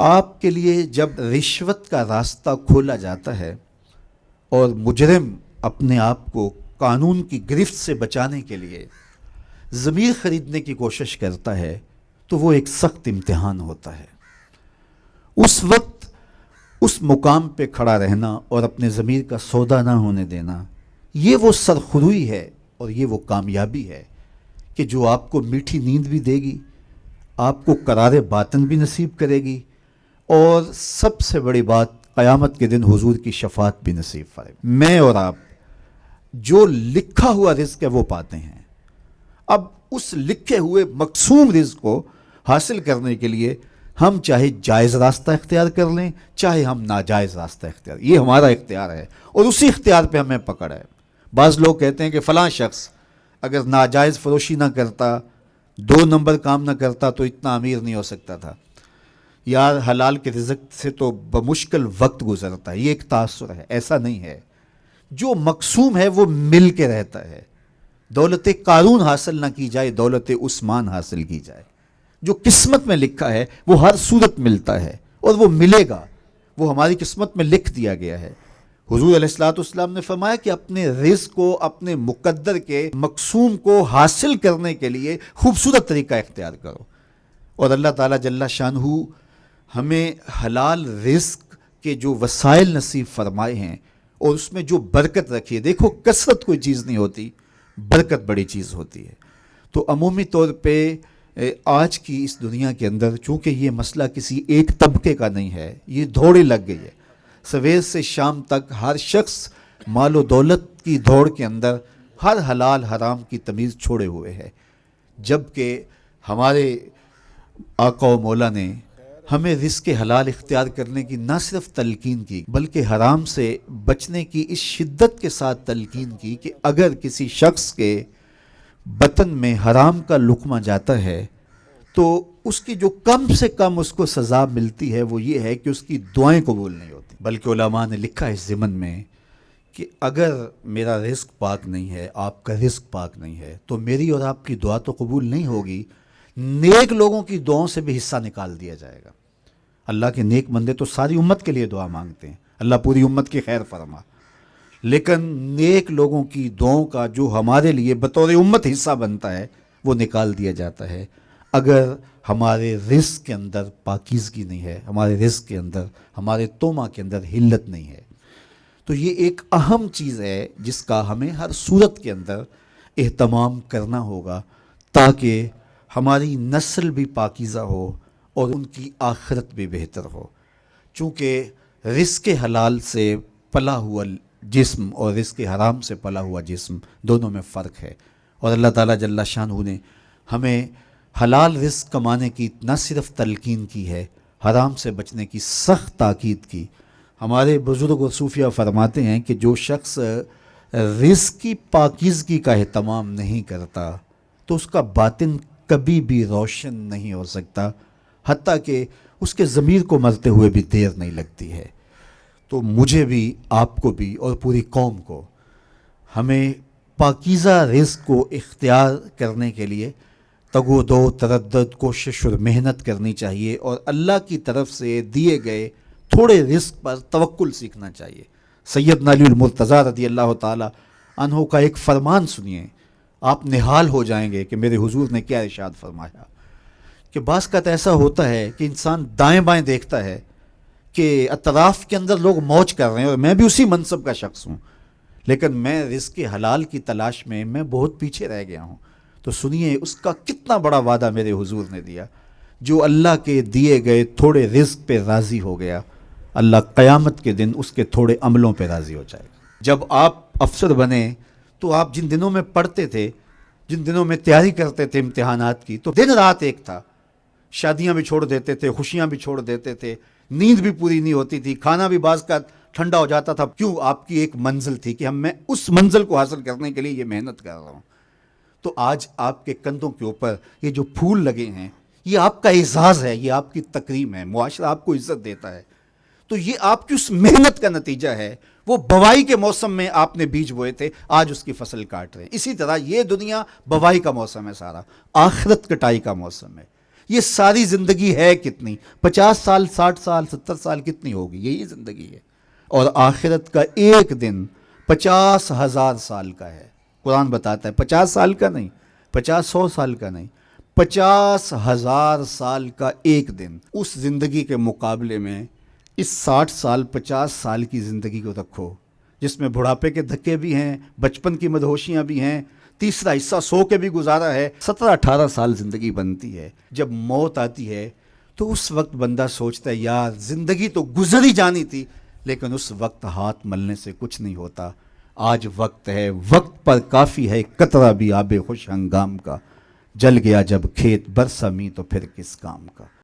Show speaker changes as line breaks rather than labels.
آپ کے لیے جب رشوت کا راستہ کھولا جاتا ہے اور مجرم اپنے آپ کو قانون کی گرفت سے بچانے کے لیے ضمیر خریدنے کی کوشش کرتا ہے تو وہ ایک سخت امتحان ہوتا ہے۔ اس وقت اس مقام پہ کھڑا رہنا اور اپنے ضمیر کا سودا نہ ہونے دینا، یہ وہ سرخروئی ہے اور یہ وہ کامیابی ہے کہ جو آپ کو میٹھی نیند بھی دے گی، آپ کو قرار باطن بھی نصیب کرے گی، اور سب سے بڑی بات قیامت کے دن حضور کی شفاعت بھی نصیب فرمائے۔ میں اور آپ جو لکھا ہوا رزق ہے وہ پاتے ہیں۔ اب اس لکھے ہوئے مقسوم رزق کو حاصل کرنے کے لیے ہم چاہے جائز راستہ اختیار کر لیں، چاہے ہم ناجائز راستہ اختیار، یہ ہمارا اختیار ہے اور اسی اختیار پہ ہمیں پکڑ ہے۔ بعض لوگ کہتے ہیں کہ فلاں شخص اگر ناجائز فروشی نہ کرتا، 2 نمبر کام نہ کرتا تو اتنا امیر نہیں ہو سکتا تھا، یار حلال کے رزق سے تو بمشکل وقت گزرتا ہے، یہ ایک تاثر ہے۔ ایسا نہیں ہے، جو مقسوم ہے وہ مل کے رہتا ہے۔ دولت قارون حاصل نہ کی جائے، دولت عثمان حاصل کی جائے۔ جو قسمت میں لکھا ہے وہ ہر صورت ملتا ہے اور وہ ملے گا، وہ ہماری قسمت میں لکھ دیا گیا ہے۔ حضور علیہ الصلوۃ والسلام نے فرمایا کہ اپنے رزق کو، اپنے مقدر کے مقسوم کو حاصل کرنے کے لیے خوبصورت طریقہ اختیار کرو، اور اللہ تعالیٰ جل شانہ ہمیں حلال رزق کے جو وسائل نصیب فرمائے ہیں اور اس میں جو برکت رکھی ہے۔ دیکھو، کثرت کوئی چیز نہیں ہوتی، برکت بڑی چیز ہوتی ہے۔ تو عمومی طور پہ آج کی اس دنیا کے اندر چونکہ یہ مسئلہ کسی ایک طبقے کا نہیں ہے، یہ دوڑے لگ گئی ہے، سویر سے شام تک ہر شخص مال و دولت کی دوڑ کے اندر ہر حلال حرام کی تمیز چھوڑے ہوئے ہے، جبکہ ہمارے آقا و مولا نے ہمیں رزق حلال اختیار کرنے کی نہ صرف تلقین کی بلکہ حرام سے بچنے کی اس شدت کے ساتھ تلقین کی کہ اگر کسی شخص کے بطن میں حرام کا لقمہ جاتا ہے تو اس کی جو کم سے کم اس کو سزا ملتی ہے وہ یہ ہے کہ اس کی دعائیں قبول نہیں ہوتی۔ بلکہ علماء نے لکھا ہے اس ضمن میں کہ اگر میرا رزق پاک نہیں ہے، آپ کا رزق پاک نہیں ہے، تو میری اور آپ کی دعا تو قبول نہیں ہوگی، نیک لوگوں کی دعاؤں سے بھی حصہ نکال دیا جائے گا۔ اللہ کے نیک بندے تو ساری امت کے لیے دعا مانگتے ہیں، اللہ پوری امت کی خیر فرما، لیکن نیک لوگوں کی دعاؤں کا جو ہمارے لیے بطور امت حصہ بنتا ہے وہ نکال دیا جاتا ہے اگر ہمارے رزق کے اندر پاکیزگی نہیں ہے، ہمارے رزق کے اندر، ہمارے تومہ کے اندر حلت نہیں ہے۔ تو یہ ایک اہم چیز ہے جس کا ہمیں ہر صورت کے اندر اہتمام کرنا ہوگا تاکہ ہماری نسل بھی پاکیزہ ہو اور ان کی آخرت بھی بہتر ہو۔ چونکہ رزق حلال سے پلا ہوا جسم اور رزق حرام سے پلا ہوا جسم دونوں میں فرق ہے، اور اللہ تعالیٰ جل شانہ نے ہمیں حلال رزق کمانے کی نہ صرف تلقین کی ہے، حرام سے بچنے کی سخت تاکید کی۔ ہمارے بزرگ و صوفیہ فرماتے ہیں کہ جو شخص رزق کی پاکیزگی کا اہتمام نہیں کرتا تو اس کا باطن کبھی بھی روشن نہیں ہو سکتا، حتیٰ کہ اس کے ضمیر کو مرتے ہوئے بھی دیر نہیں لگتی ہے۔ تو مجھے بھی، آپ کو بھی اور پوری قوم کو ہمیں پاکیزہ رزق کو اختیار کرنے کے لیے تگ و دو، تردد، کوشش اور محنت کرنی چاہیے، اور اللہ کی طرف سے دیے گئے تھوڑے رزق پر توکل سیکھنا چاہیے۔ سیدنا علی المرتضیٰ رضی اللہ تعالی عنہ کا ایک فرمان سنیے، آپ نہال ہو جائیں گے کہ میرے حضور نے کیا ارشاد فرمایا۔ کہ بعض کا ایسا ہوتا ہے کہ انسان دائیں بائیں دیکھتا ہے کہ اطراف کے اندر لوگ موج کر رہے ہیں اور میں بھی اسی منصب کا شخص ہوں، لیکن میں رزق حلال کی تلاش میں بہت پیچھے رہ گیا ہوں۔ تو سنیے اس کا کتنا بڑا وعدہ میرے حضور نے دیا، جو اللہ کے دیے گئے تھوڑے رزق پہ راضی ہو گیا، اللہ قیامت کے دن اس کے تھوڑے عملوں پہ راضی ہو جائے گا۔ جب آپ افسر بنے تو آپ جن دنوں میں پڑھتے تھے، جن دنوں میں تیاری کرتے تھے امتحانات کی، تو دن رات ایک تھا، شادیاں بھی چھوڑ دیتے تھے، خوشیاں بھی چھوڑ دیتے تھے، نیند بھی پوری نہیں ہوتی تھی، کھانا بھی بعض کا ٹھنڈا ہو جاتا تھا۔ کیوں؟ آپ کی ایک منزل تھی کہ میں اس منزل کو حاصل کرنے کے لیے یہ محنت کر رہا ہوں۔ تو آج آپ کے کندھوں کے اوپر یہ جو پھول لگے ہیں، یہ آپ کا اعزاز ہے، یہ آپ کی تکریم ہے، معاشرہ آپ کو عزت دیتا ہے۔ تو یہ آپ کی اس محنت کا نتیجہ ہے، وہ بوائی کے موسم میں آپ نے بیج بوئے تھے، آج اس کی فصل کاٹ رہے ہیں۔ اسی طرح یہ دنیا بوائی کا موسم ہے، سارا آخرت کٹائی کا موسم ہے۔ یہ ساری زندگی ہے کتنی؟ 50 سال، 60 سال، 70 سال کتنی ہوگی؟ یہی زندگی ہے. اور آخرت کا ایک دن 50,000 سال کا ہے. قرآن بتاتا ہے 50 سال کا نہیں، 100 سال کا نہیں، 50,000 سال کا ایک دن. اس زندگی کے مقابلے میں اس 60 سال 50 سال کی زندگی کو رکھو، جس میں بڑھاپے کے دھکے بھی ہیں، بچپن کی مدہوشیاں بھی ہیں، تیسرا حصہ سو کے بھی گزارا ہے. 17-18 سال زندگی بنتی ہے. جب موت آتی ہے تو اس وقت بندہ سوچتا ہے یار زندگی تو گزر ہی جانی تھی، لیکن اس وقت ہاتھ ملنے سے کچھ نہیں ہوتا. آج وقت ہے، وقت پر کافی ہے قطرہ بھی آب خوش ہنگام کا. جل گیا جب کھیت برسا می تو پھر کس کام کا.